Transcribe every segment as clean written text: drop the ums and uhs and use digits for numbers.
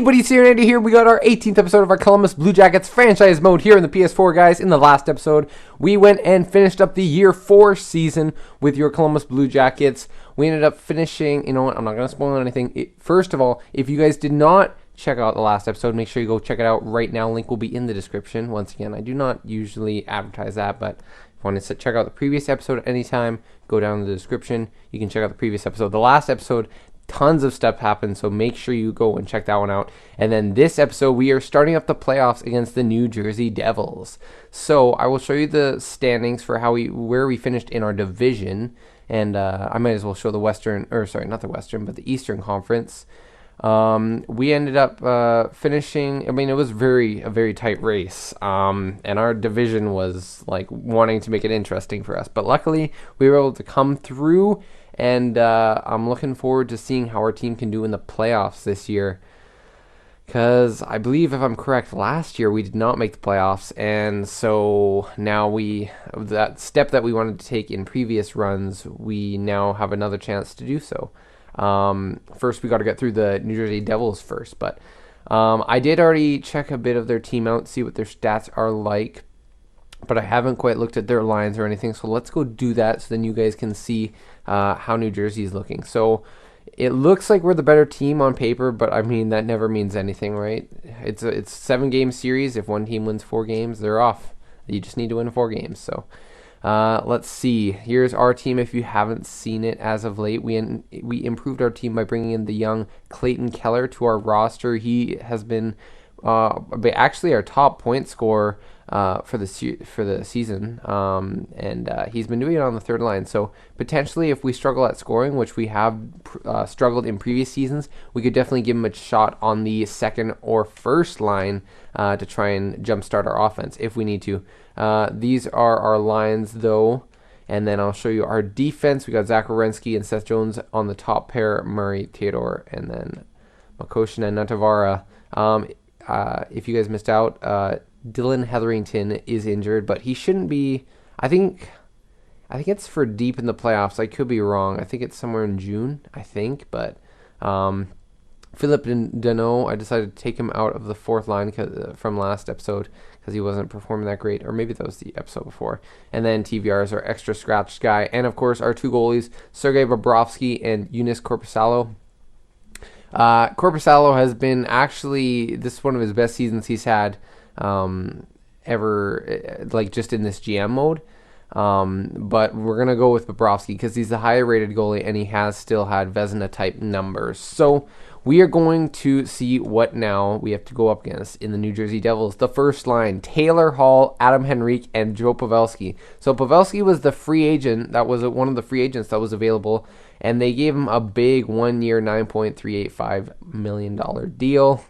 buddy, it's Aaronator here. We got our 18th episode of our Columbus Blue Jackets franchise mode here in the PS4, guys. In the last episode, we went and finished up the Year 4 season with your Columbus Blue Jackets. We ended up finishing, you know what, I'm not going to spoil anything. First of all, if you guys did not check out the last episode, make sure you go check it out right now. Link will be in the description. Once again, I do not usually advertise that, but if you want to check out the previous episode at any time, go down in the description. You can check out the previous episode. The last episode, tons of stuff happened, so make sure you go and check that one out. And then this episode, we are starting up the playoffs against the New Jersey Devils. So I will show you the standings for where we finished in our division, and I might as well show the Eastern Conference. We ended up finishing. I mean, it was a very tight race, and our division was like wanting to make it interesting for us. But luckily, we were able to come through. And I'm looking forward to seeing how our team can do in the playoffs this year. Because I believe, if I'm correct, last year we did not make the playoffs. And so now that step that we wanted to take in previous runs, we now have another chance to do so. First, we got to get through the New Jersey Devils first. But I did already check a bit of their team out, see what their stats are like. But I haven't quite looked at their lines or anything, so let's go do that so then you guys can see how New Jersey is looking. So it looks like we're the better team on paper, but I mean, that never means anything, right? It's a 7-game series. If one team wins 4 games, they're off. You just need to win 4 games. So let's see. Here's our team. If you haven't seen it as of late, we improved our team by bringing in the young Clayton Keller to our roster. He has been actually our top point scorer for the season, and he's been doing it on the third line. So potentially, if we struggle at scoring, which we have struggled in previous seasons, we could definitely give him a shot on the second or first line to try and jumpstart our offense if we need to. These are our lines, though, and then I'll show you our defense. We got Zach Werenski and Seth Jones on the top pair, Murray, Theodore, and then Makoshin and Natavara. If you guys missed out, Dylan Hetherington is injured, but he shouldn't be. I think it's for deep in the playoffs. I could be wrong. I think it's somewhere in June, I think. But Philip Deneau, I decided to take him out of the fourth line from last episode because he wasn't performing that great. Or maybe that was the episode before. And then TVR is our extra scratch guy. And, of course, our 2 goalies, Sergei Bobrovsky and Eunice Korpisalo. Korpisalo has been this is one of his best seasons he's had ever, like just in this GM mode. But we're going to go with Bobrovsky because he's the higher rated goalie and he has still had Vezina type numbers. So we are going to see what now we have to go up against in the New Jersey Devils. The first line, Taylor Hall, Adam Henrique, and Joe Pavelski. So Pavelski was the free agent. That was one of the free agents that was available. And they gave him a big 1-year, $9.385 million deal.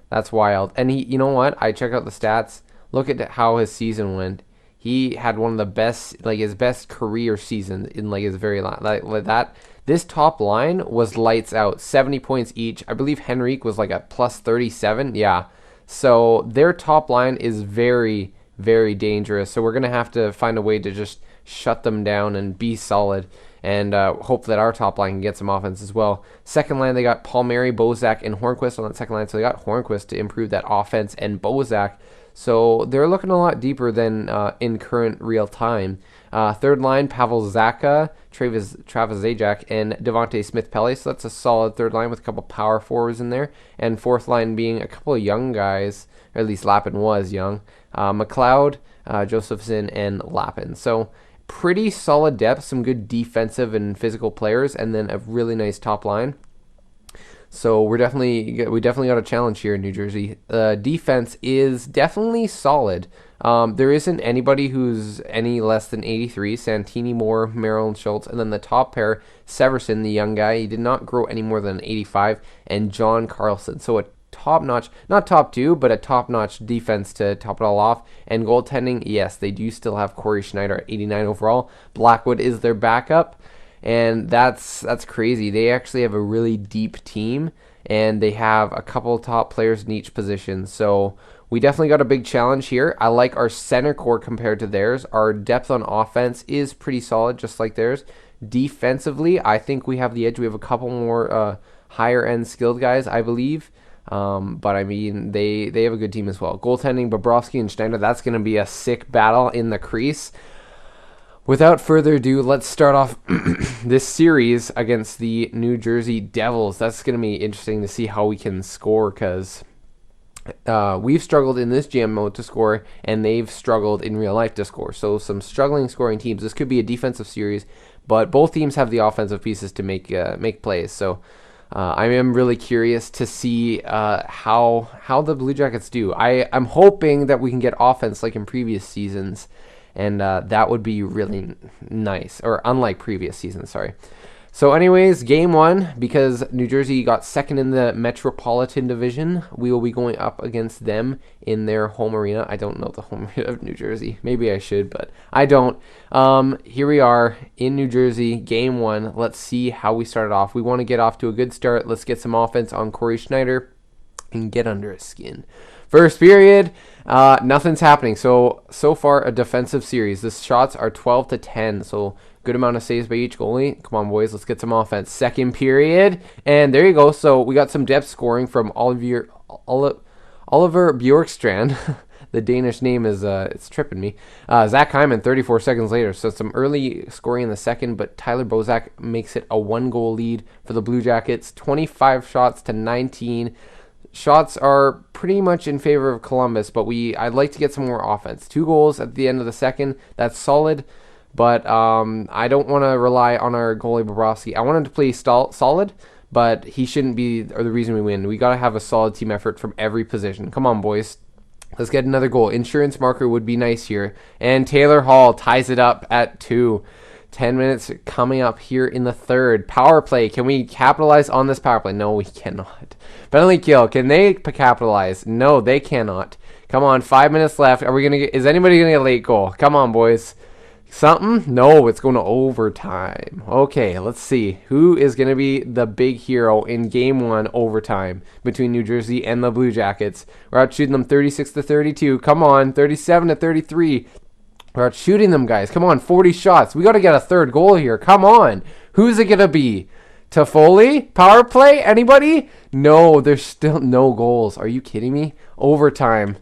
That's wild. And you know what? I checked out the stats. Look at how his season went. He had one of the best, like his best career season in like his very like that. This top line was lights out, 70 points each. I believe Henrique was like at plus 37. Yeah. So their top line is very, very dangerous. So we're gonna have to find a way to just shut them down and be solid. And hope that our top line can get some offense as well. Second line, they got Palmieri, Bozak, and Hornquist on that second line. So they got Hornquist to improve that offense and Bozak. So they're looking a lot deeper than in current real time. Third line, Pavel Zacha, Travis Zajac, and Devontae Smith-Pelly. So that's a solid third line with a couple power forwards in there. And fourth line being a couple of young guys, or at least Lappin was young. McLeod, Josephson, and Lappin. So pretty solid depth, some good defensive and physical players, and then a really nice top line. So we definitely got a challenge here in New Jersey. Defense is definitely solid. There isn't anybody who's any less than 83. Santini, Moore, Merrill, and Schultz, and then the top pair, Severson, the young guy, he did not grow any more than 85, and John Carlson. So a top-notch, not top 2, but a top-notch defense to top it all off. And goaltending, yes, they do still have Corey Schneider at 89 overall. Blackwood is their backup, and that's crazy. They actually have a really deep team, and they have a couple top players in each position. So we definitely got a big challenge here. I like our center core compared to theirs. Our depth on offense is pretty solid, just like theirs. Defensively, I think we have the edge. We have a couple more higher-end skilled guys, I believe. But I mean, they have a good team as well. Goaltending, Bobrovsky and Schneider, that's going to be a sick battle in the crease. Without further ado, let's start off this series against the New Jersey Devils. That's going to be interesting to see how we can score, because we've struggled in this GM mode to score, and they've struggled in real life to score. So some struggling scoring teams. This could be a defensive series, but both teams have the offensive pieces to make plays. So I am really curious to see how the Blue Jackets do. I'm hoping that we can get offense like in previous seasons, and that would be really nice, or unlike previous seasons, sorry. So anyways, game one, because New Jersey got second in the Metropolitan Division, we will be going up against them in their home arena. I don't know the home arena of New Jersey. Maybe I should, but I don't. Here we are in New Jersey, game one. Let's see how we started off. We want to get off to a good start. Let's get some offense on Corey Schneider and get under his skin. First period, nothing's happening. So far, a defensive series. The shots are 12-10, so good amount of saves by each goalie. Come on, boys, let's get some offense. Second period, and there you go. So we got some depth scoring from Oliver Bjorkstrand. The Danish name is it's tripping me. Zach Hyman, 34 seconds later. So some early scoring in the second, but Tyler Bozak makes it a 1-goal lead for the Blue Jackets. 25 shots to 19. Shots are pretty much in favor of Columbus, but I'd like to get some more offense. 2 goals at the end of the second. That's solid, but I don't want to rely on our goalie Bobrovsky. I want him to play solid, but he shouldn't be the reason we win. We got to have a solid team effort from every position. Come on, boys. Let's get another goal. Insurance marker would be nice here. And Taylor Hall ties it up at 2. 10 minutes coming up here in the third. Power play. Can we capitalize on this power play? No, we cannot. Penalty kill. Can they capitalize? No, they cannot. Come on, 5 minutes left. Is anybody gonna get a late goal? Come on, boys. Something? No, it's going to overtime. Okay, let's see. Who is going to be the big hero in game one overtime between New Jersey and the Blue Jackets? We're out shooting them 36-32. Come on, 37-33. We're out shooting them, guys. Come on, 40 shots. We got to get a third goal here. Come on. Who's it going to be? Toffoli? Power play? Anybody? No, there's still no goals. Are you kidding me? Overtime.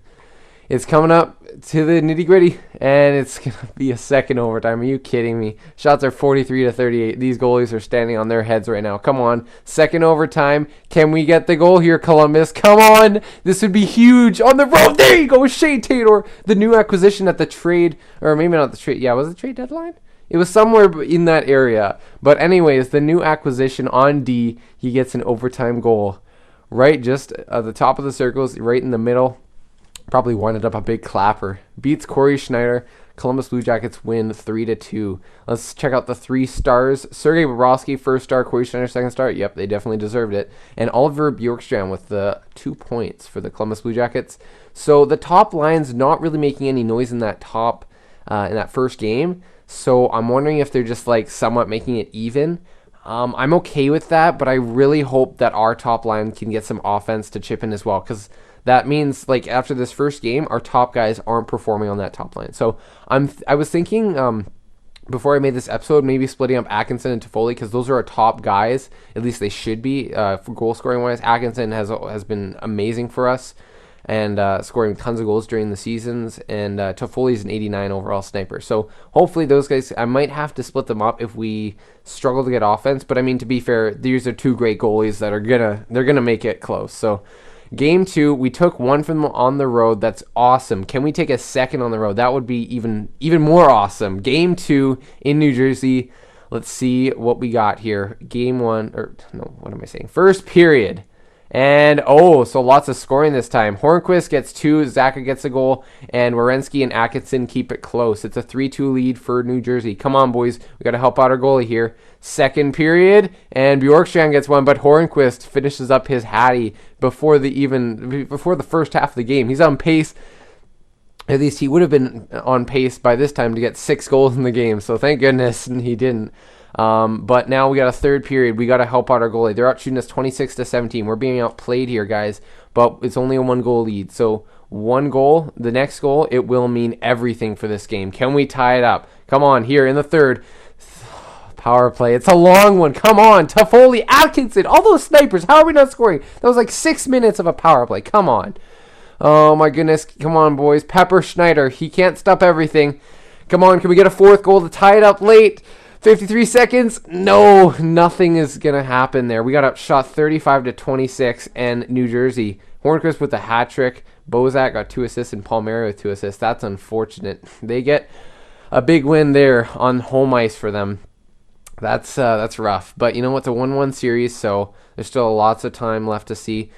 It's coming up to the nitty-gritty, and it's going to be a second overtime. Are you kidding me? Shots are 43-38. These goalies are standing on their heads right now. Come on. Second overtime. Can we get the goal here, Columbus? Come on. This would be huge on the road. There you go, Shea Taylor. The new acquisition at the trade, or maybe not the trade. Yeah, was it trade deadline? It was somewhere in that area. But anyways, the new acquisition on D, he gets an overtime goal. Right just at the top of the circles, right in the middle. Probably winded up a big clapper. Beats Corey Schneider. Columbus Blue Jackets win 3-2. Let's check out the 3 stars. Sergei Bobrovsky, first star. Corey Schneider, second star. Yep, they definitely deserved it. And Oliver Bjorkstrand with the 2 points for the Columbus Blue Jackets. So the top line's not really making any noise in that in that first game. So I'm wondering if they're just like somewhat making it even. I'm okay with that, but I really hope that our top line can get some offense to chip in as well, because that means, like, after this first game, our top guys aren't performing on that top line. So I was thinking before I made this episode, maybe splitting up Atkinson and Toffoli, because those are our top guys. At least they should be for goal scoring wise. Atkinson has been amazing for us and scoring tons of goals during the seasons. And Toffoli's an 89 overall sniper. So hopefully those guys, I might have to split them up if we struggle to get offense. But I mean, to be fair, these are 2 great goalies that they're gonna make it close. So. Game 2, we took 1 from them on the road. That's awesome. Can we take a second on the road? That would be even more awesome. Game 2 in New Jersey. Let's see what we got here. Game 1, or no, what am I saying? First period. And, so lots of scoring this time. Hornquist gets 2, Zaka gets a goal, and Werenski and Atkinson keep it close. It's a 3-2 lead for New Jersey. Come on, boys. We got to help out our goalie here. Second period, and Bjorkstrand gets 1, but Hornquist finishes up his hattie before the first half of the game. He's on pace. At least he would have been on pace by this time to get 6 goals in the game, so thank goodness he didn't. But now we got a third period. We got to help out our goalie. They're out shooting us 26-17. We're being outplayed here, guys, but it's only a 1-goal lead. So 1 goal, the next goal, it will mean everything for this game. Can we tie it up? Come on, here in the third. Power play. It's a long one. Come on. Toffoli, Atkinson, all those snipers. How are we not scoring? That was like 6 minutes of a power play. Come on. Oh, my goodness. Come on, boys. Pepper Schneider. He can't stop everything. Come on. Can we get a fourth goal to tie it up late? 53 seconds. No, nothing is going to happen there. We got outshot 35-26, and New Jersey. Hornquist with a hat trick. Bozak got 2 assists, and Palmieri with 2 assists. That's unfortunate. They get a big win there on home ice for them. That's rough. But you know what? It's a 1-1 series, so there's still lots of time left to see.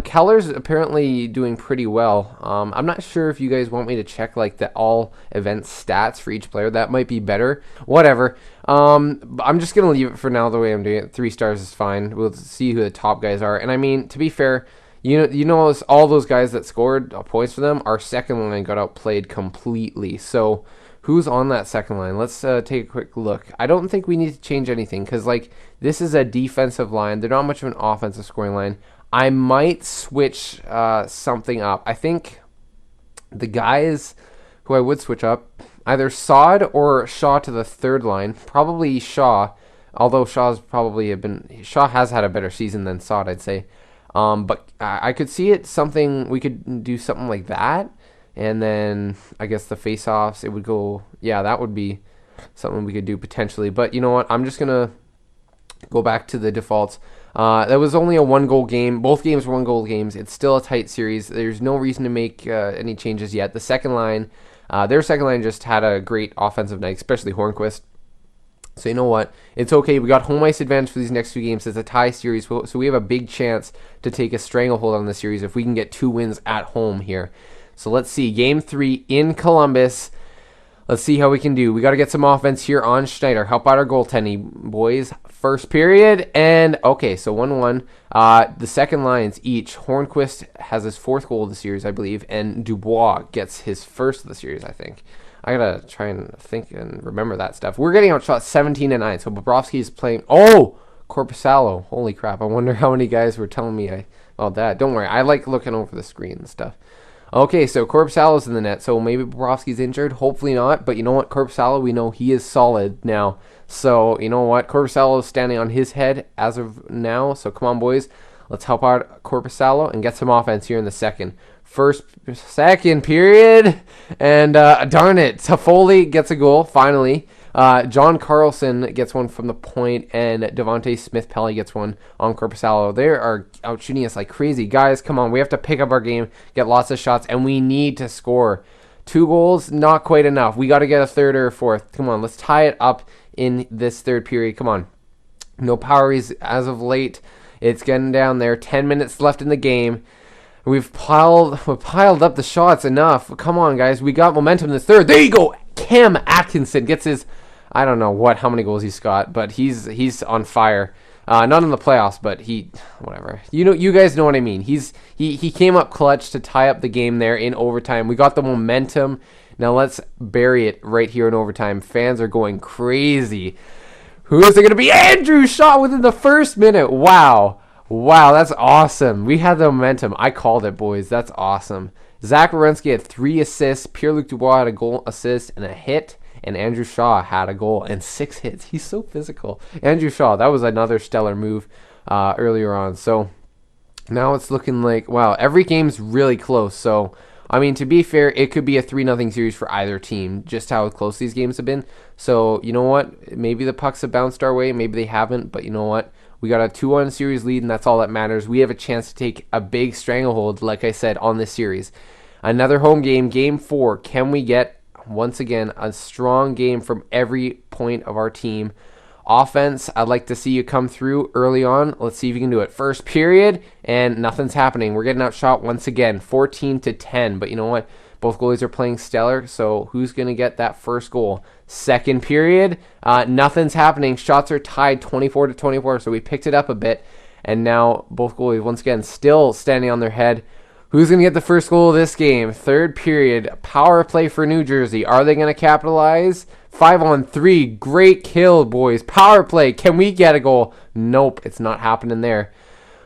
Keller's apparently doing pretty well. I'm not sure if you guys want me to check like the all event stats for each player. That might be better. Whatever. I'm just gonna leave it for now the way I'm doing it. 3 stars is fine. We'll see who the top guys are. And I mean, to be fair, you know, all those guys that scored points for them, our second line got outplayed completely. So who's on that second line? Let's take a quick look. I don't think we need to change anything because, like, this is a defensive line. They're not much of an offensive scoring line. I might switch something up. I think the guys who I would switch up, either Saad or Shaw to the third line. Probably Shaw, although Shaw has had a better season than Saad, I'd say. But I could see it something, we could do something like that. And then I guess the face-offs, it would go, yeah, that would be something we could do potentially. But you know what? I'm just going to go back to the defaults. That was only a 1-goal game. Both games were 1-goal games. It's still a tight series. There's no reason to make any changes yet. The second line, their second line just had a great offensive night, especially Hornquist. So you know what? It's okay. We got home ice advantage for these next 2 games. It's a tie series, so we have a big chance to take a stranglehold on the series if we can get 2 wins at home here. So let's see. Game 3 in Columbus. Let's see how we can do. We got to get some offense here on Schneider. Help out our goaltending, boys. First period. And, okay, so 1-1. The second lines each. Hornquist has his 4th goal of the series, I believe. And Dubois gets his 1st of the series, I think. I got to try and think and remember that stuff. We're getting outshot 17-9. So Bobrovsky is playing. Oh! Korpisalo. Holy crap. I wonder how many guys were telling me about that. Don't worry. I like looking over the screen and stuff. Okay, so Korpisalo's in the net, so maybe Bobrovsky's injured. Hopefully not, but you know what? Korpisalo, we know he is solid now. So, you know what? Korpisalo is standing on his head as of now. So, come on, boys. Let's help out Korpisalo and get some offense here in the second period. And, darn it, Toffoli gets a goal, finally. John Carlson gets one from the point, and Devontae Smith-Pelly gets one on Korpisalo. They are out shooting us like crazy. Guys, come on. We have to pick up our game, get lots of shots, and we need to score. 2 goals, not quite enough. We got to get a third or a fourth. Come on, let's tie it up in this third period. Come on. No poweries as of late. It's getting down there. 10 minutes left in the game. We've piled up the shots enough. Come on, guys. We got momentum in the third. There you go. Cam Atkinson gets his, I don't know how many goals he's got, but he's on fire. Not in the playoffs, but whatever. You guys know what I mean. He came up clutch to tie up the game there in overtime. We got the momentum. Now let's bury it right here in overtime. Fans are going crazy. Who is it going to be? Andrew Shaw within the first minute. Wow, that's awesome. We had the momentum. I called it, boys. That's awesome. Zach Werenski had 3 assists. Pierre-Luc Dubois had a goal, assist, and a hit. And Andrew Shaw had a goal and 6 hits. He's so physical. Andrew Shaw, that was another stellar move earlier on. So now it's looking like, wow, every game's really close. So, I mean, to be fair, it could be a 3-0 series for either team, just how close these games have been. So, you know what? Maybe the pucks have bounced our way. Maybe they haven't. But you know what? We got a 2-1 series lead, and that's all that matters. We have a chance to take a big stranglehold, like I said, on this series. Another home game, Game 4. Can we get, once again, a strong game from every point of our team? Offense, I'd like to see you come through early on. Let's see if you can do it. First period, and nothing's happening. We're getting outshot once again, 14-10. But you know what? Both goalies are playing stellar, so who's going to get that first goal? Second period, nothing's happening. Shots are tied 24-24, so we picked it up a bit. And now both goalies, once again, still standing on their head. Who's going to get the first goal of this game? Third period, power play for New Jersey. Are they going to capitalize? 5-on-3, great kill, boys. Power play, can we get a goal? Nope, it's not happening there.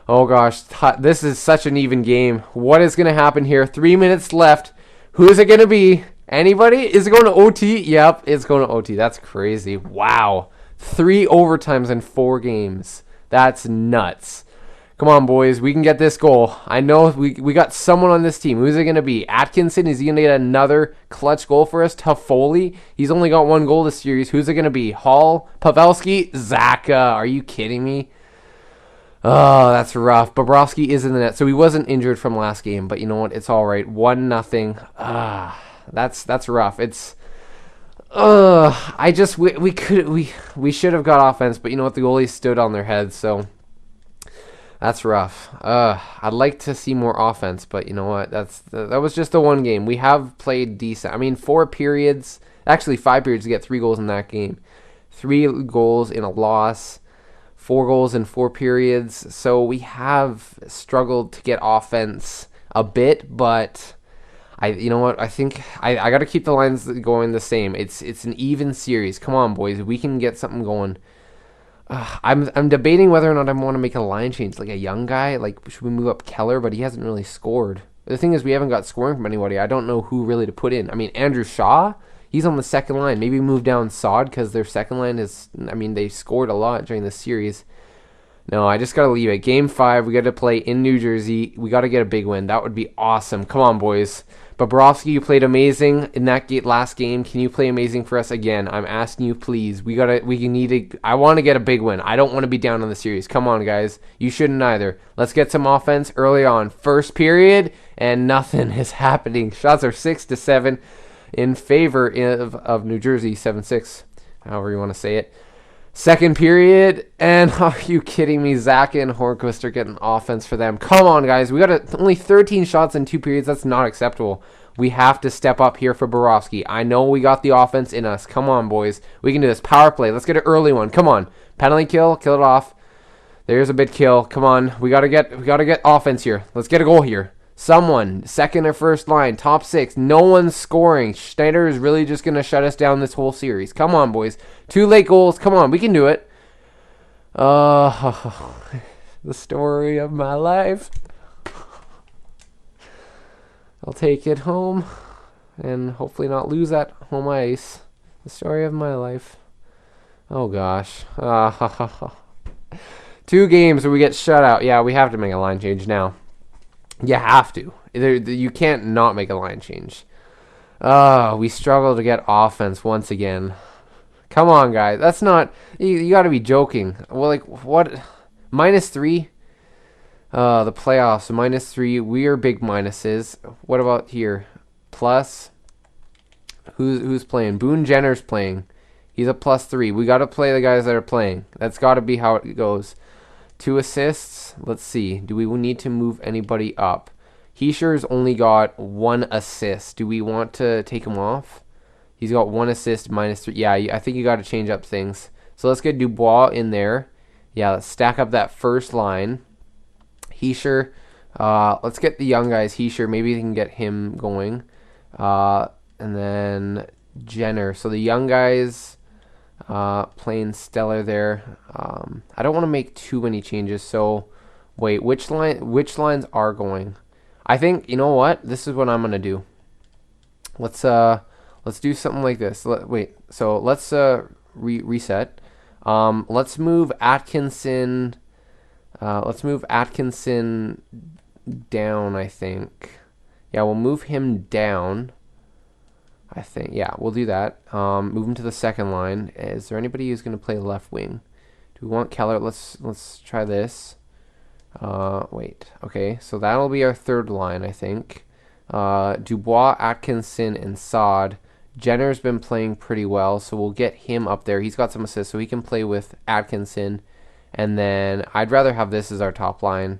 Oh gosh, this is such an even game. What is going to happen here? 3 minutes left. Who is it going to be? Anybody? Is it going to OT? Yep, it's going to OT. That's crazy. Wow. 3 overtimes in 4 games. That's nuts. Come on, boys. We can get this goal. I know we got someone on this team. Who's it going to be? Atkinson? Is he going to get another clutch goal for us? Toffoli? He's only got 1 goal this series. Who's it going to be? Hall? Pavelski? Zaka? Are you kidding me? Oh, that's rough. Bobrovsky is in the net, so he wasn't injured from last game. But you know what? It's all right. 1-0. That's rough. It's we should have got offense, but you know what? The goalies stood on their heads, so that's rough. I'd like to see more offense, but you know what? That was just the 1 game. We have played decent. I mean, 4 periods, actually 5 periods to get 3 goals in that game. 3 goals in a loss, 4 goals in 4 periods. So we have struggled to get offense a bit, but you know what? I think I got to keep the lines going the same. It's an even series. Come on, boys. We can get something going. I'm debating whether or not I want to make a line change, like a young guy. Like, should we move up Keller? But he hasn't really scored. The thing is, we haven't got scoring from anybody. I don't know who really to put in. I mean, Andrew Shaw, he's on the second line. Maybe move down Sod because their second line is. I mean, they scored a lot during the series. No, I just got to leave it. Game 5, we got to play in New Jersey. We got to get a big win. That would be awesome. Come on, boys. Bobrovsky, you played amazing in that last game. Can you play amazing for us again? I'm asking you, please. I want to get a big win. I don't want to be down on the series. Come on, guys. You shouldn't either. Let's get some offense early on. First period, and nothing is happening. Shots are 6-7 in favor of New Jersey, 7-6, however you want to say it. Second period, and are you kidding me? Zaka and Hornquist are getting offense for them. Come on, guys. We got only 13 shots in 2 periods. That's not acceptable. We have to step up here for Bobrovsky. I know we got the offense in us. Come on, boys. We can do this. Power play. Let's get an early one. Come on. Penalty kill. Kill it off. There's a big kill. Come on. We gotta get offense here. Let's get a goal here. Someone, second or first line, top 6. No one's scoring. Schneider is really just going to shut us down this whole series. Come on, boys. 2 late goals. Come on, we can do it. The story of my life. I'll take it home and hopefully not lose at home ice. The story of my life. Oh, gosh. 2 games where we get shut out. Yeah, we have to make a line change now. You have to. You can't not make a line change. We struggle to get offense once again. Come on, guys. That's not... You got to be joking. Well, like, what? -3? The playoffs, -3. We are big minuses. What about here? Plus? Who's playing? Boone Jenner's playing. He's a +3. We got to play the guys that are playing. That's got to be how it goes. 2 assists. Let's see. Do we need to move anybody up? Heischer's only got 1 assist. Do we want to take him off? He's got 1 assist, -3. Yeah, I think you got to change up things. So let's get Dubois in there. Yeah, let's stack up that first line. Hischer. Let's get the young guys. Hischer. Maybe we can get him going. And then Jenner. So the young guys... playing stellar there. I don't want to make too many changes. So, wait, which lines are going? I think, you know what? This is what I'm gonna do. Let's do something like this. Let's reset. Let's move Atkinson. Let's move Atkinson down. I think. Yeah, we'll move him down. I think, yeah, we'll do that. Move him to the second line. Is there anybody who's going to play left wing? Do we want Keller? Let's try this. Wait. Okay, so that'll be our third line, I think. Dubois, Atkinson, and Sod. Jenner's been playing pretty well, so we'll get him up there. He's got some assists, so he can play with Atkinson. And then I'd rather have this as our top line.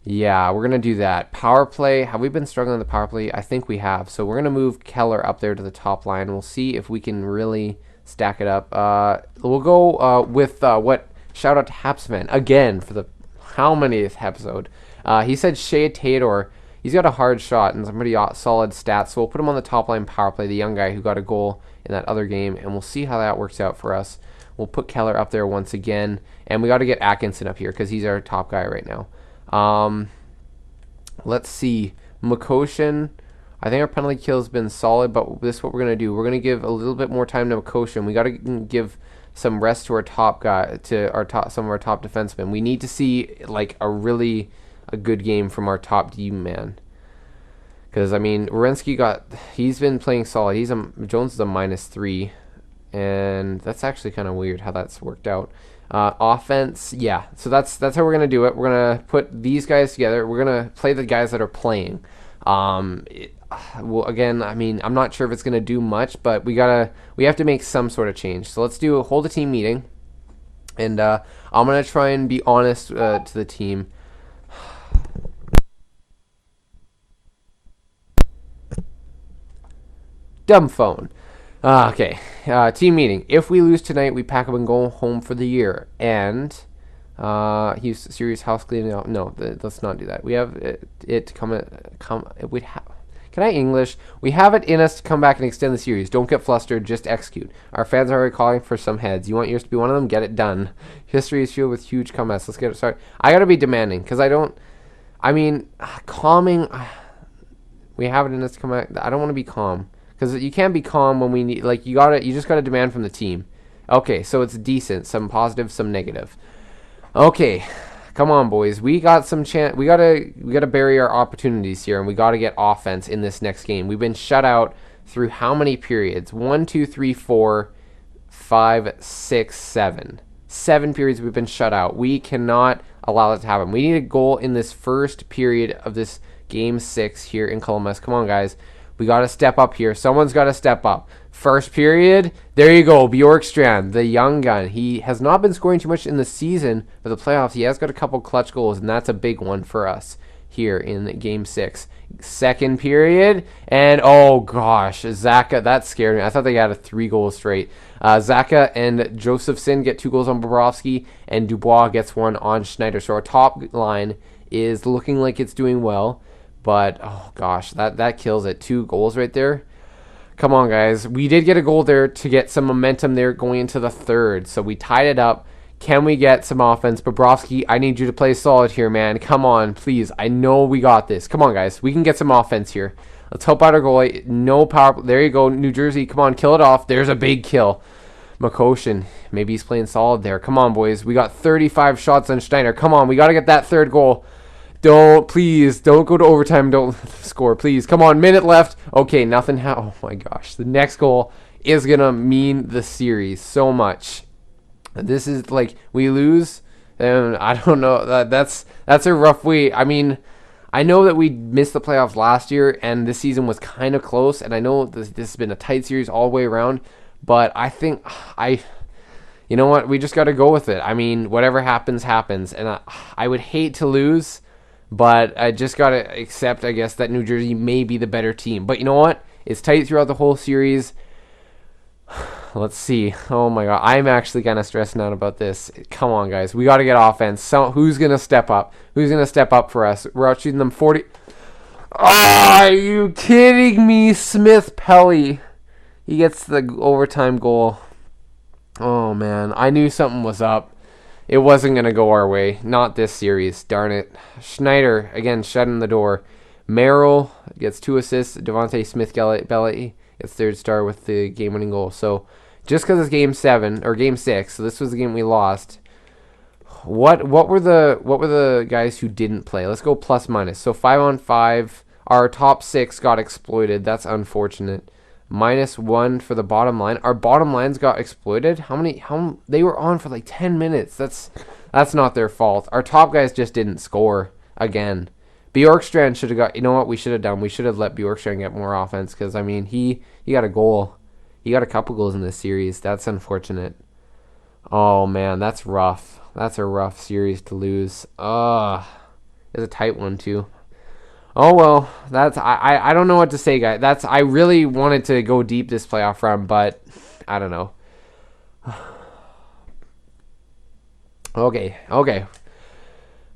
Yeah, we're going to do that. Power play. Have we been struggling with the power play? I think we have. So we're going to move Keller up there to the top line. We'll see if we can really stack it up. We'll go with what? Shout out to Hapsman again for the how manyth episode. He said Shea Theodore. He's got a hard shot and some pretty solid stats. So we'll put him on the top line power play, the young guy who got a goal in that other game. And we'll see how that works out for us. We'll put Keller up there once again. And we got to get Atkinson up here because he's our top guy right now. Let's see. Makoshin. I think our penalty kill has been solid, but this is what we're going to do. We're going to give a little bit more time to Makoshin. We got to give some rest to our top guy, some of our top defensemen. We need to see like a good game from our top D man. Because I mean, he's been playing solid. Jones is a -3, and that's actually kind of weird how that's worked out. Offense, yeah. So that's how we're gonna do it. We're gonna put these guys together. We're gonna play the guys that are playing. Well, again, I mean, I'm not sure if it's gonna do much, but we have to make some sort of change. So let's hold a team meeting, and I'm gonna try and be honest to the team. Dumb phone. Okay. Team meeting. If we lose tonight, we pack up and go home for the year. And he's serious house cleaning out. No, let's not do that. We have it to come. Can I English? We have it in us to come back and extend the series. Don't get flustered. Just execute. Our fans are already calling for some heads. You want yours to be one of them? Get it done. History is filled with huge comebacks. Let's get it started. I gotta be demanding because calming. We have it in us to come back. I don't want to be calm. Because you can't be calm when we need, like, you just gotta demand from the team. Okay, so it's decent. Some positive, some negative. Okay, come on, boys. We got some chance. We gotta bury our opportunities here, and we gotta get offense in this next game. We've been shut out through how many periods? 1, 2, 3, 4, 5, 6, 7. 7 periods we've been shut out. We cannot allow that to happen. We need a goal in this first period of this game 6 here in Columbus. Come on, guys. We got to step up here. Someone's got to step up. First period, there you go. Bjorkstrand, the young gun. He has not been scoring too much in the season, but the playoffs, he has got a couple clutch goals, and that's a big one for us here in Game 6. Second period, and oh gosh, Zaka, that scared me. I thought they had a 3 goal straight. Zaka and Josephson get 2 goals on Bobrovsky, and Dubois gets 1 on Schneider. So our top line is looking like it's doing well. But, oh gosh, that kills it. 2 goals right there. Come on, guys. We did get a goal there to get some momentum there going into the third. So we tied it up. Can we get some offense? Bobrovsky, I need you to play solid here, man. Come on, please. I know we got this. Come on, guys. We can get some offense here. Let's help out our goalie. No power. There you go, New Jersey. Come on, kill it off. There's a big kill. Makoshin, maybe he's playing solid there. Come on, boys. We got 35 shots on Schneider. Come on, we got to get that third goal. Please don't go to overtime. Don't score, please. Come on, minute left. Okay, nothing. Oh my gosh, the next goal is gonna mean the series so much. This is like we lose, and I don't know. That's a rough way. I mean, I know that we missed the playoffs last year, and this season was kind of close. And I know this has been a tight series all the way around. But I think you know what? We just got to go with it. I mean, whatever happens, happens. And I would hate to lose. But I just got to accept, I guess, that New Jersey may be the better team. But you know what? It's tight throughout the whole series. Let's see. Oh, my God. I'm actually kind of stressing out about this. Come on, guys. We got to get offense. So who's going to step up? Who's going to step up for us? We're out shooting them 40. Oh, are you kidding me? Smith Pelly. He gets the overtime goal. Oh, man. I knew something was up. It wasn't going to go our way. Not this series. Darn it. Schneider, again, shutting the door. Merrill gets 2 assists. Devontae Smith-Belly gets 3rd star with the game-winning goal. So, just because it's Game 7, or Game 6, so this was the game we lost. What were the guys who didn't play? Let's go plus-minus. So, 5-on-5. Our top 6 got exploited. That's unfortunate. -1 for the bottom line. Our bottom lines got exploited. How they were on for like 10 minutes. That's not their fault. Our top guys just didn't score again. Bjorkstrand should have got, you know what we should have done? We should have let Bjorkstrand get more offense because I mean he got a goal. He got a couple goals in this series. That's unfortunate. Oh man, that's rough. That's a rough series to lose. It's a tight one too. Oh well, I don't know what to say, guys. I really wanted to go deep this playoff run, but I don't know. Okay.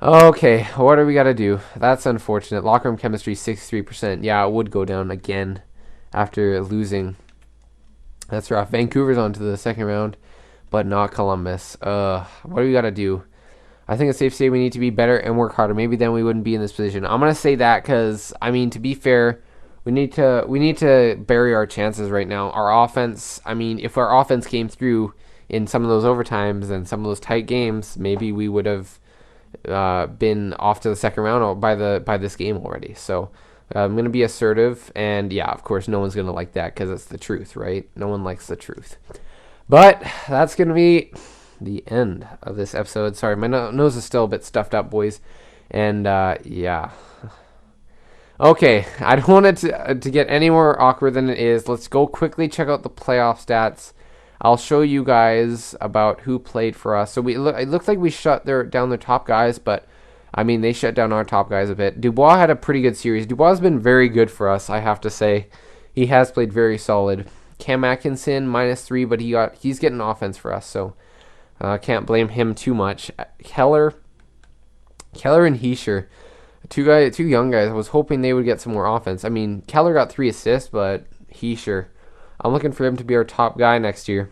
What do we gotta do? That's unfortunate. Locker room chemistry 63%. Yeah, it would go down again after losing. That's rough. Vancouver's on to the second round, but not Columbus. What do we gotta do? I think it's safe to say we need to be better and work harder. Maybe then we wouldn't be in this position. I'm gonna say that because I mean, to be fair, we need to bury our chances right now. Our offense. I mean, if our offense came through in some of those overtimes and some of those tight games, maybe we would have been off to the second round by this game already. So I'm going to be assertive, and yeah, of course, no one's going to like that because it's the truth, right? No one likes the truth. But that's going to be the end of this episode. Sorry, my nose is still a bit stuffed up, boys. And yeah. Okay, I don't want it to get any more awkward than it is. Let's go quickly check out the playoff stats. I'll show you guys about who played for us. So it looked like we shut down their top guys, but I mean, they shut down our top guys a bit. Dubois had a pretty good series. Dubois has been very good for us, I have to say. He has played very solid. Cam Atkinson, -3, but he's getting offense for us, so can't blame him too much. Keller and Heischer, two young guys. I was hoping they would get some more offense. I mean, Keller got 3 assists, but Heischer, I'm looking for him to be our top guy next year.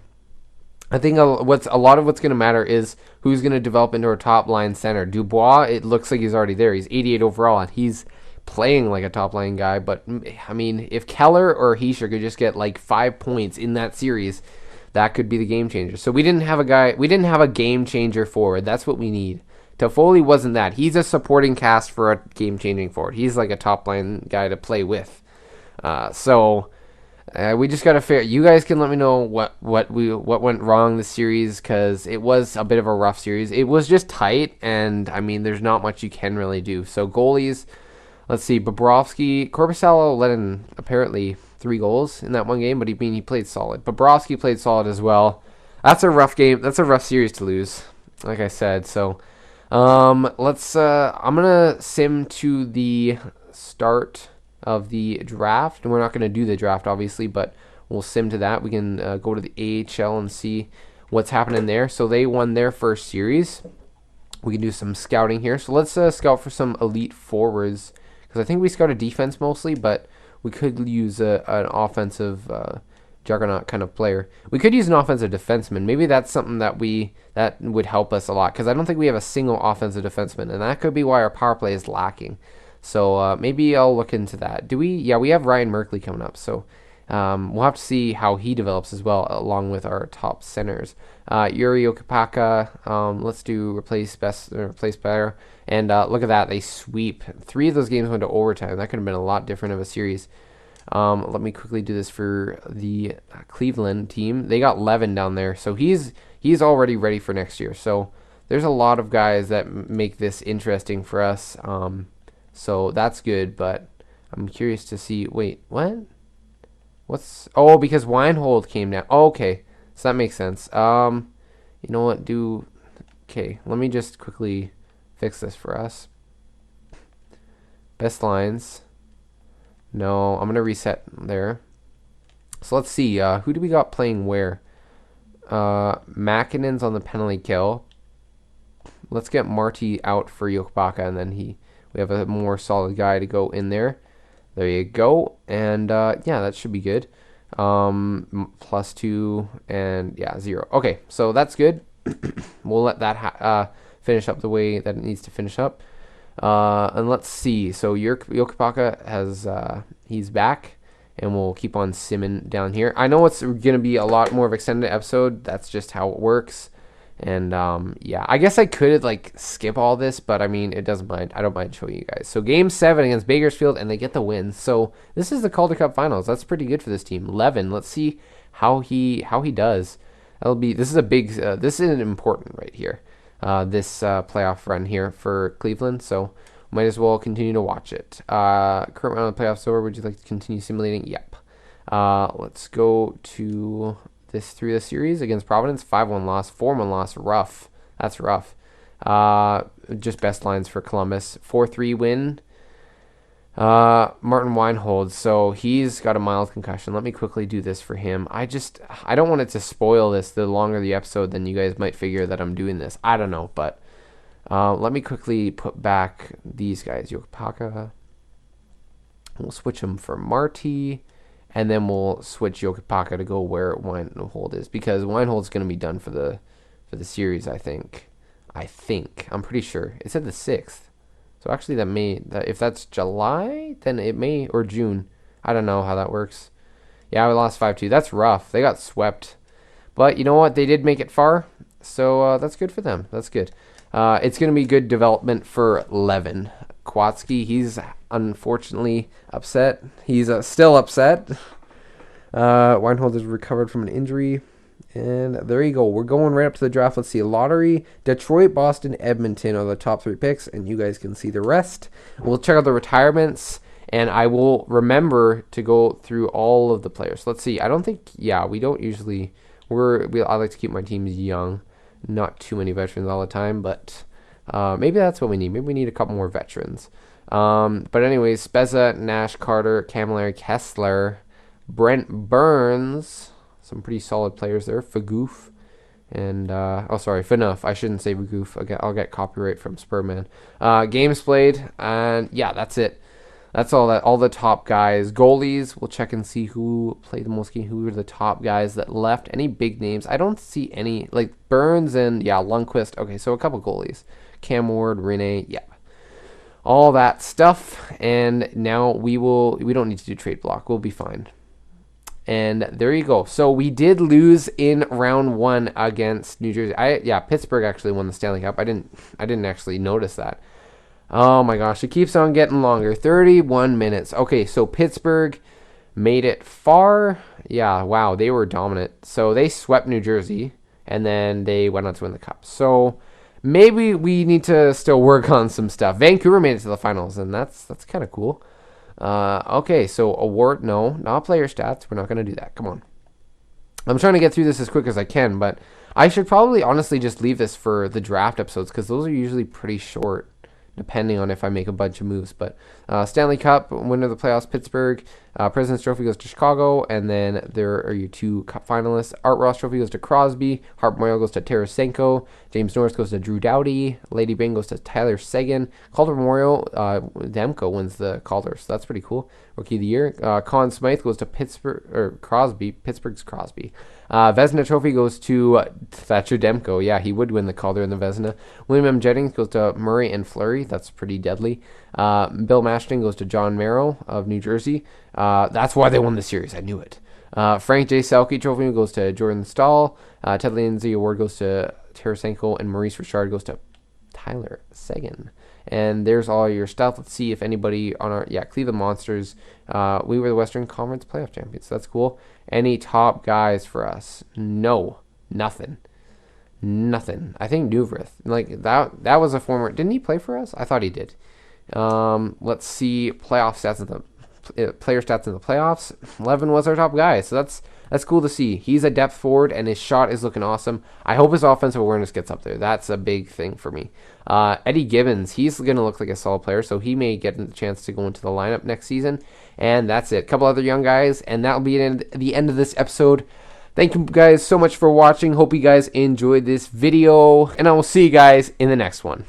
I think a lot of what's going to matter is who's going to develop into our top line center. Dubois, it looks like he's already there. He's 88 overall, and he's playing like a top line guy. But I mean, if Keller or Heischer could just get like 5 points in that series, that could be the game changer. So we didn't have a game changer forward. That's what we need. Toffoli wasn't that. He's a supporting cast for a game changing forward. He's like a top line guy to play with. We just got to figure. You guys can let me know what went wrong this series, because it was a bit of a rough series. It was just tight, and I mean, there's not much you can really do. So goalies, let's see. Bobrovsky, Korpisalo let in apparently 3 goals in that one game, but he played solid. Bobrovsky played solid as well. That's a rough game. That's a rough series to lose, like I said. So let's. I'm gonna sim to the start of the draft, and we're not going to do the draft obviously, but we'll sim to that. We can go to the AHL and see what's happening there. So they won their first series. We can do some scouting here. So let's scout for some elite forwards, because I think we scouted defense mostly, but we could use an offensive juggernaut kind of player. We could use an offensive defenseman. Maybe that's something that would help us a lot, because I don't think we have a single offensive defenseman, and that could be why our power play is lacking. So maybe I'll look into that. Do we? Yeah, we have Ryan Merkley coming up. So we'll have to see how he develops as well, along with our top centers. Yuri Okapaka, let's do replace better. And look at that. They sweep. 3 of those games went to overtime. That could have been a lot different of a series. Let me quickly do this for the Cleveland team. They got Levin down there. So he's already ready for next year. So there's a lot of guys that make this interesting for us. So that's good, but I'm curious to see. Wait, what? Because Weinhold came down. Oh, okay, so that makes sense. You know what? Okay, let me just quickly fix this for us. Best lines. No, I'm gonna reset there. So let's see. Who do we got playing where? Makinen's on the penalty kill. Let's get Marty out for Yokbaka, and then we have a more solid guy to go in there. There you go. And yeah, that should be good. +2 and yeah, 0. Okay, so that's good. We'll let that finish up the way that it needs to finish up. And let's see. So Yokapaka he's back, and we'll keep on simming down here. I know it's going to be a lot more of extended episode. That's just how it works. And yeah, I guess I could skip all this, but I mean, it doesn't mind. I don't mind showing you guys. So game 7 against Bakersfield, and they get the win. So this is the Calder Cup Finals. That's pretty good for this team. Levin, let's see how he does. This is important right here. This playoff run here for Cleveland. So might as well continue to watch it. Current round of the playoffs over. Would you like to continue simulating? Yep. Let's go to through the series against Providence. 5-1 loss, 4-1 loss. Rough. That's rough. Just best lines for Columbus. 4-3 win. Martin Weinhold. So he's got a mild concussion. Let me quickly do this for him. I don't want it to spoil this. The longer the episode, then you guys might figure that I'm doing this. I don't know, but let me quickly put back these guys. Yokapaka. We'll switch them for Marty. And then we'll switch Yokapaka to go where Weinhold is, because Weinhold's going to be done for the series, I think. I'm pretty sure. It said the 6th. So actually if that's July, then it may, or June. I don't know how that works. Yeah, we lost 5-2. That's rough. They got swept But you know what? They did make it far, so that's good for them. That's good. It's going to be good development for Levin. Kwatsky, he's unfortunately upset. He's still upset. Weinholzer's recovered from an injury. And there you go. We're going right up to the draft. Let's see. Lottery, Detroit, Boston, Edmonton are the top 3 picks, and you guys can see the rest. We'll check out the retirements, and I will remember to go through all of the players. Let's see. I don't think, we don't usually, I like to keep my teams young. Not too many veterans all the time, but maybe that's what we need. Maybe we need a couple more veterans. But anyways, Spezza, Nash, Carter, Camilleri, Kessler, Brent Burns, some pretty solid players there. Fagoof and Fanuff. I shouldn't say Fagoof. I'll get copyright from Spurman. Games played, and that's it. That's all the top guys. Goalies, we'll check and see who played the most game. Who were the top guys that left? Any big names? I don't see any, like Burns and Lundqvist. Okay, so a couple goalies. Cam Ward, Rene, all that stuff. And now we don't need to do trade block. We'll be fine. And there you go. So we did lose in round 1 against New Jersey. Pittsburgh actually won the Stanley Cup. I didn't actually notice that. Oh my gosh, it keeps on getting longer. 31 minutes. Okay, so Pittsburgh made it far. Yeah, wow, they were dominant. So they swept New Jersey, and then they went on to win the Cup. So maybe we need to still work on some stuff. Vancouver made it to the finals, and that's kind of cool. Okay, so award, no, not player stats. We're not going to do that. Come on. I'm trying to get through this as quick as I can, but I should probably honestly just leave this for the draft episodes because those are usually pretty short, depending on if I make a bunch of moves. But Stanley Cup, winner of the playoffs, Pittsburgh. President's Trophy goes to Chicago. And then there are your 2 Cup finalists. Art Ross Trophy goes to Crosby. Hart Memorial goes to Tarasenko. James Norris goes to Drew Doughty. Lady Byng goes to Tyler Seguin. Calder Memorial, Demko wins the Calder. So that's pretty cool. Rookie of the Year. Conn Smythe goes to Pittsburgh's Crosby. Vezina Trophy goes to Thatcher Demko. Yeah, he would win the Calder and the Vezina. William M. Jennings goes to Murray and Fleury. That's pretty deadly. Bill Mashton goes to John Merrill of New Jersey. That's why they won the series. I knew it. Frank J. Selke Trophy goes to Jordan Stahl. Ted Lindsay Award goes to Tarasenko. And Maurice Richard goes to Tyler Seguin. And there's all your stuff. Let's see if anybody on our Cleveland Monsters. We were the Western Conference playoff champions. So that's cool. Any top guys for us? No, nothing. I think Neuvirth. Like that was a former. Didn't he play for us? I thought he did. Let's see playoff stats player stats in the playoffs. Levin was our top guy, so that's cool to see. He's a depth forward, and his shot is looking awesome. I hope his offensive awareness gets up there. That's a big thing for me. Eddie Gibbons, he's going to look like a solid player, so he may get a chance to go into the lineup next season. And that's it. A couple other young guys, and that'll be the end of this episode. Thank you guys so much for watching. Hope you guys enjoyed this video, and I will see you guys in the next one.